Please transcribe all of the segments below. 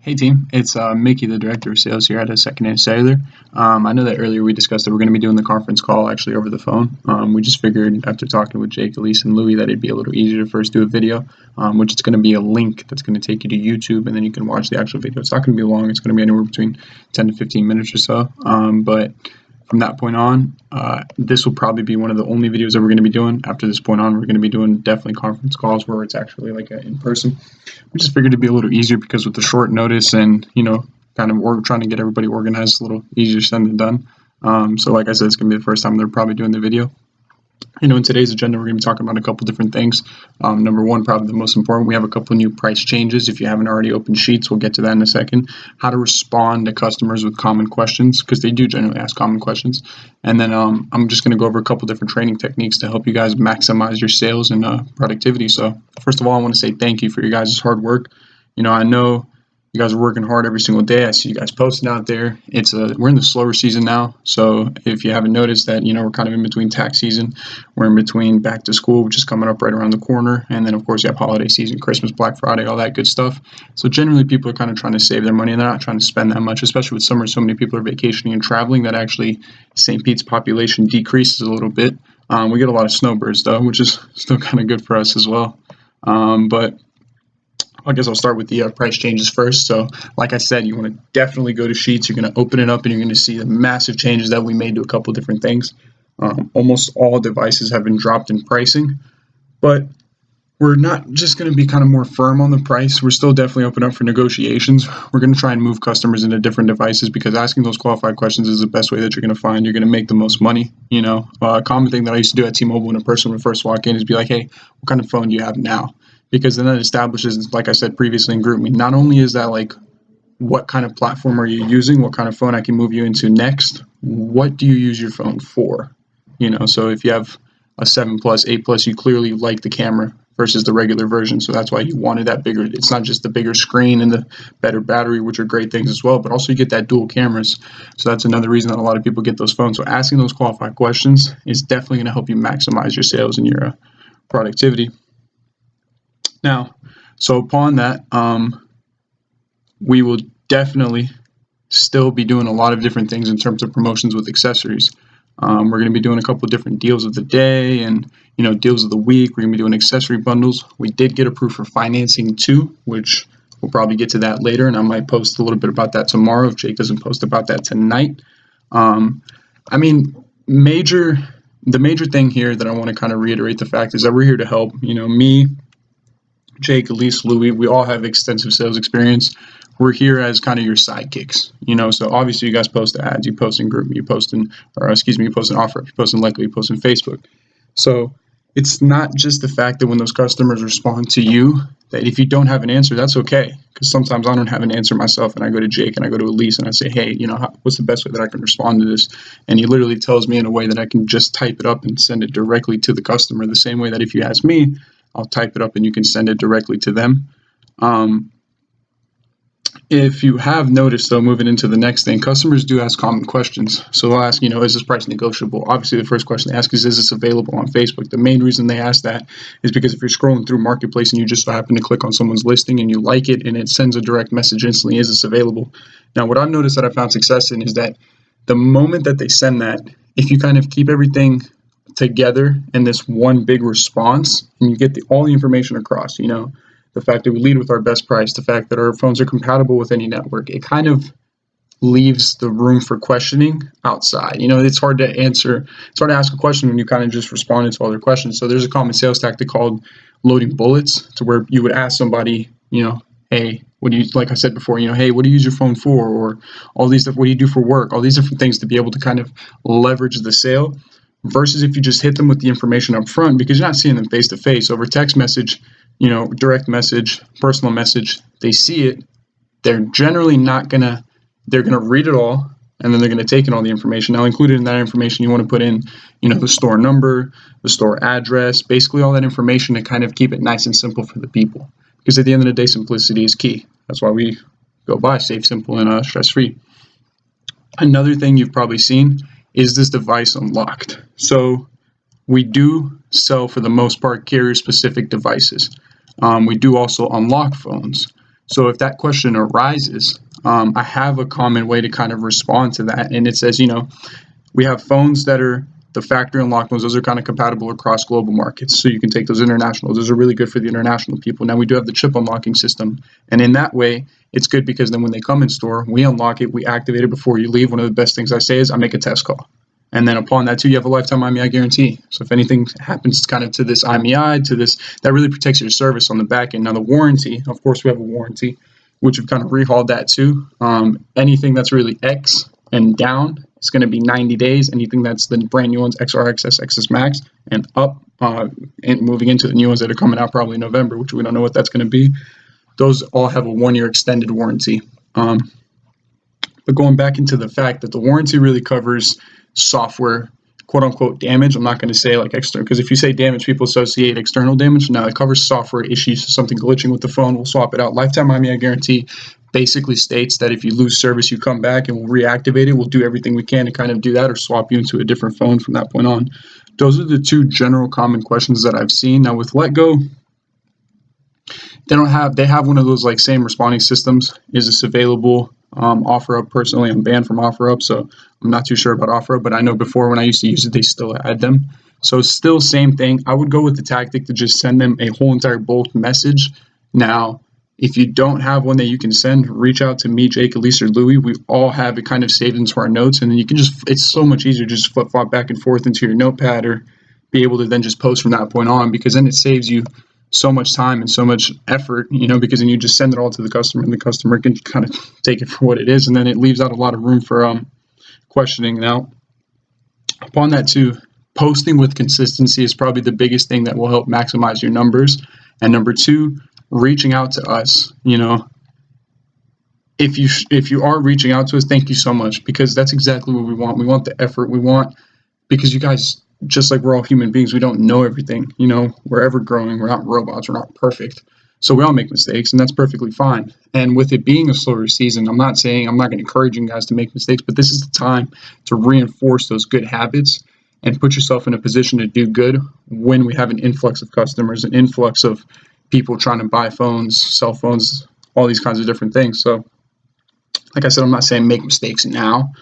Hey team, it's Mickey, the Director of Sales here at Secondhand Cellular. I know that earlier we discussed that we're going to be doing the conference call actually over the phone. We just figured after talking with Jake, Elise, and Louie that it'd be a little easier to first do a video, which is going to be a link that's going to take you to YouTube, and then you can watch the actual video. It's not going to be long. It's going to be anywhere between 10 to 15 minutes or so. But from that point on, this will probably be one of the only videos that we're going to be doing. After this point on, we're going to be doing definitely conference calls where it's actually like in person. We just figured it'd be a little easier because with the short notice and, kind of we're trying to get everybody organized, a little easier said than done. So like I said, it's going to be the first time they're probably doing the video. In today's agenda, we're going to be talking about a couple different things. Number one, probably the most important, we have a couple new price changes. If you haven't already opened Sheets, we'll get to that in a second. How to respond to customers with common questions, because they do generally ask common questions. And then I'm just going to go over a couple different training techniques to help you guys maximize your sales and productivity. So first of all, I want to say thank you for your guys' hard work. I know you guys are working hard every single day. I see you guys posting out there. We're in the slower season now. So if you haven't noticed that, we're kind of in between tax season. We're in between back to school, which is coming up right around the corner. And then of course you have holiday season, Christmas, Black Friday, all that good stuff. So generally people are kind of trying to save their money and they're not trying to spend that much, especially with summer. So many people are vacationing and traveling that actually St. Pete's population decreases a little bit. We get a lot of snowbirds though, which is still kind of good for us as well. But I guess I'll start with the price changes first. So like I said, you want to definitely go to Sheets. You're going to open it up and you're going to see the massive changes that we made to a couple different things. Almost all devices have been dropped in pricing, but we're not just going to be kind of more firm on the price. We're still definitely open up for negotiations. We're going to try and move customers into different devices because asking those qualified questions is the best way that you're going to find you're going to make the most money. A common thing that I used to do at T-Mobile when a person would first walk in is be like, hey, what kind of phone do you have now? Because then that establishes, like I said previously in GroupMe, not only is that like, what kind of platform are you using? What kind of phone I can move you into next? What do you use your phone for? So if you have a 7 Plus, 8 Plus, you clearly like the camera versus the regular version. So that's why you wanted that bigger. It's not just the bigger screen and the better battery, which are great things as well, but also you get that dual cameras. So that's another reason that a lot of people get those phones. So asking those qualified questions is definitely going to help you maximize your sales and your productivity. Now, so upon that, we will definitely still be doing a lot of different things in terms of promotions with accessories. We're going to be doing a couple of different deals of the day and, deals of the week. We're going to be doing accessory bundles. We did get approved for financing too, which we'll probably get to that later. And I might post a little bit about that tomorrow if Jake doesn't post about that tonight. The major thing here that I want to kind of reiterate the fact is that we're here to help, me, Jake, Elise, Louie, we all have extensive sales experience. We're here as kind of your sidekicks, so obviously you guys post ads, you post in GroupMe, you post in offer, you post in Likely, you post in Facebook. So it's not just the fact that when those customers respond to you, that if you don't have an answer, that's okay. Because sometimes I don't have an answer myself and I go to Jake and I go to Elise and I say, hey, what's the best way that I can respond to this? And he literally tells me in a way that I can just type it up and send it directly to the customer, the same way that if you ask me, I'll type it up and you can send it directly to them. If you have noticed, though, moving into the next thing, customers do ask common questions. So they'll ask, is this price negotiable? Obviously, the first question they ask is this available on Facebook? The main reason they ask that is because if you're scrolling through Marketplace and you just so happen to click on someone's listing and you like it and it sends a direct message instantly, is this available? Now, what I've noticed that I found success in is that the moment that they send that, if you kind of keep everything together in this one big response and you get all the information across, the fact that we lead with our best price, the fact that our phones are compatible with any network, it kind of leaves the room for questioning outside. It's hard to answer. It's hard to ask a question when you kind of just responded to all their questions. So there's a common sales tactic called loading bullets, to where you would ask somebody, hey, what do you, like I said before, hey, what do you use your phone for? Or all these, what do you do for work? All these different things to be able to kind of leverage the sale. Versus if you just hit them with the information up front, because you're not seeing them face to face. Over text message, direct message, personal message, they see it. They're generally they're gonna read it all, and then they're gonna take in all the information. Now, included in that information, you want to put in, the store number, the store address, basically all that information to kind of keep it nice and simple for the people. Because at the end of the day, simplicity is key. That's why we go by safe, simple, and stress-free. Another thing you've probably seen is this device unlocked. So we do sell, for the most part, carrier-specific devices. We do also unlock phones. So if that question arises, I have a common way to kind of respond to that. And it says, we have phones that are the factory unlocked ones. Those are kind of compatible across global markets. So you can take those international. Those are really good for the international people. Now we do have the chip unlocking system. And in that way, it's good because then when they come in store, we unlock it, we activate it before you leave. One of the best things I say is I make a test call. And then upon that too, you have a lifetime IMEI guarantee. So if anything happens kind of to this IMEI, to this, that really protects your service on the back end. Now the warranty, of course we have a warranty, which we've kind of rehauled that too. Anything that's really X and down, it's going to be 90 days. Anything that's the brand new ones, XR, XS, XS Max, and up, and moving into the new ones that are coming out probably in November, which we don't know what that's going to be. Those all have a 1-year extended warranty. But going back into the fact that the warranty really covers software, quote unquote, damage. I'm not going to say like external, because if you say damage, people associate external damage. No, it covers software issues. Something glitching with the phone, we'll swap it out. Lifetime IMEI guarantee basically states that if you lose service, you come back and we'll reactivate it. We'll do everything we can to kind of do that or swap you into a different phone from that point on. Those are the two general common questions that I've seen. Now with Letgo, they have one of those like same responding systems. Is this available? OfferUp, personally, I'm banned from OfferUp, so I'm not too sure about OfferUp, but I know before when I used to use it, they still had them. So still same thing. I would go with the tactic to just send them a whole entire bulk message. Now, if you don't have one that you can send, reach out to me, Jake, Elise, or Louie. We all have it kind of saved into our notes, and then you can it's so much easier to just flip-flop back and forth into your notepad or be able to then just post from that point on, because then it saves you so much time and so much effort, because then you just send it all to the customer and the customer can kind of take it for what it is. And then it leaves out a lot of room for questioning. Now, upon that too, posting with consistency is probably the biggest thing that will help maximize your numbers. And number two, reaching out to us, if you are reaching out to us, thank you so much, because that's exactly what we want. We want the effort. We want, because you guys, just like we're all human beings, we don't know everything. We're ever growing. We're not robots. We're not perfect. So we all make mistakes, and that's perfectly fine. And with it being a slower season, I'm not going to encourage you guys to make mistakes, but this is the time to reinforce those good habits and put yourself in a position to do good when we have an influx of customers, an influx of people trying to buy phones, cell phones, all these kinds of different things. So like I said, I'm not saying make mistakes now,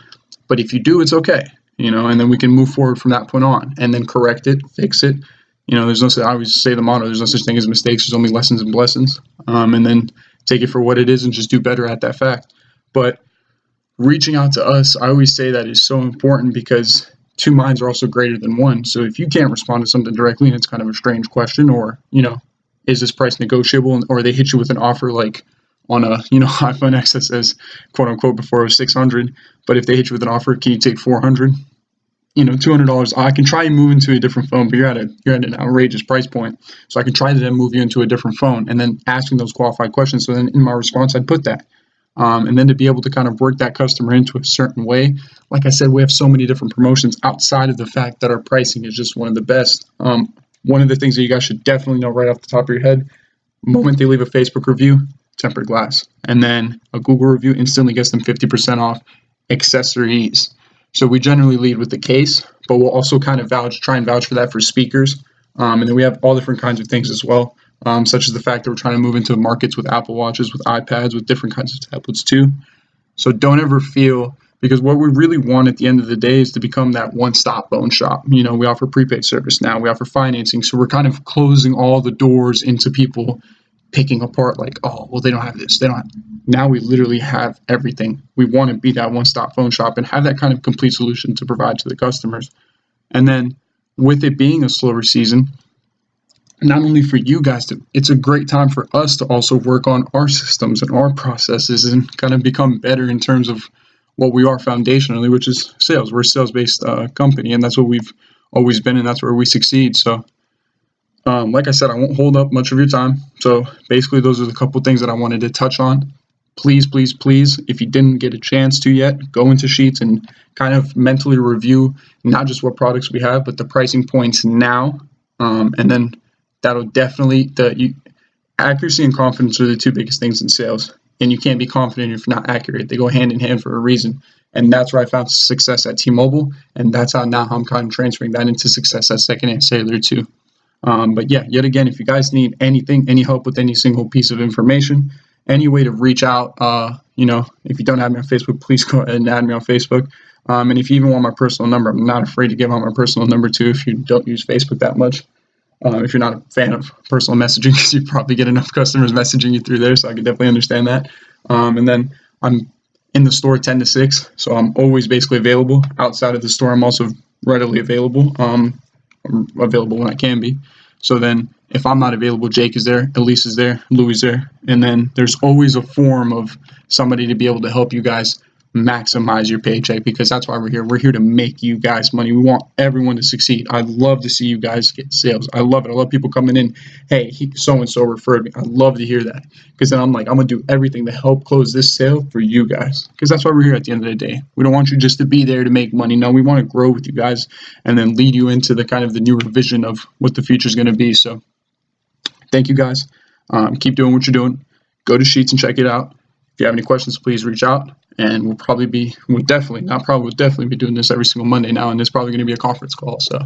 but if you do, it's okay. And then we can move forward from that point on and then correct it, fix it. There's no, I always say the motto, there's no such thing as mistakes, there's only lessons and blessings. And then take it for what it is and just do better at that fact. But reaching out to us, I always say that is so important, because two minds are also greater than one. So if you can't respond to something directly and it's kind of a strange question, or, is this price negotiable? Or they hit you with an offer like on a, iPhone X that says, quote unquote, before it was 600, but if they hit you with an offer, can you take 400? $200, I can try and move into a different phone, but you're at an outrageous price point. So I can try to then move you into a different phone, and then asking those qualified questions. So then in my response, I'd put that. And then to be able to kind of work that customer into a certain way. Like I said, we have so many different promotions outside of the fact that our pricing is just one of the best. One of the things that you guys should definitely know right off the top of your head, the moment they leave a Facebook review, tempered glass. And then a Google review instantly gets them 50% off accessories. So we generally lead with the case, but we'll also kind of try and vouch for that for speakers. And then we have all different kinds of things as well, such as the fact that we're trying to move into markets with Apple Watches, with iPads, with different kinds of tablets too. So don't ever feel, because what we really want at the end of the day is to become that one-stop phone shop. We offer prepaid service now, we offer financing. So we're kind of closing all the doors into people picking apart like, oh, well, they don't have this. Now we literally have everything. We want to be that one-stop phone shop and have that kind of complete solution to provide to the customers. And then with it being a slower season, not only for you guys, it's a great time for us to also work on our systems and our processes and kind of become better in terms of what we are foundationally, which is sales. We're a sales-based company, and that's what we've always been, and that's where we succeed. So like I said, I won't hold up much of your time. So basically, those are the couple things that I wanted to touch on. Please, please, please, if you didn't get a chance to yet, go into Sheets and kind of mentally review not just what products we have, but the pricing points now. And then that'll definitely, accuracy and confidence are the two biggest things in sales. And you can't be confident if you're not accurate. They go hand in hand for a reason. And that's where I found success at T-Mobile. And that's how now I'm kind of transferring that into success at Secondhand Cellular too. But yeah, yet again, if you guys need anything, any help with any single piece of information, any way to reach out, if you don't have me on Facebook, please go ahead and add me on Facebook. And if you even want my personal number, I'm not afraid to give out my personal number too if you don't use Facebook that much. If you're not a fan of personal messaging, because you probably get enough customers messaging you through there, so I can definitely understand that. And then I'm in the store 10 to 6, so I'm always basically available. Outside of the store, I'm also readily available. I'm available when I can be. So then if I'm not available, Jake is there, Elise is there, Louis is there, and then there's always a form of somebody to be able to help you guys maximize your paycheck, because that's why we're here. We're here to make you guys money. We want everyone to succeed. I love to see you guys get sales. I love it. I love people coming in. Hey, so-and-so referred me. I love to hear that, because then I'm like, I'm going to do everything to help close this sale for you guys, because that's why we're here at the end of the day. We don't want you just to be there to make money. No, we want to grow with you guys and then lead you into the kind of the newer vision of what the future is going to be. So thank you guys. Keep doing what you're doing. Go to Sheets and check it out. If you have any questions, please reach out. And we'll definitely be doing this every single Monday now. And there's probably going to be a conference call. So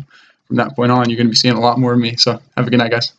from that point on, you're going to be seeing a lot more of me. So have a good night, guys.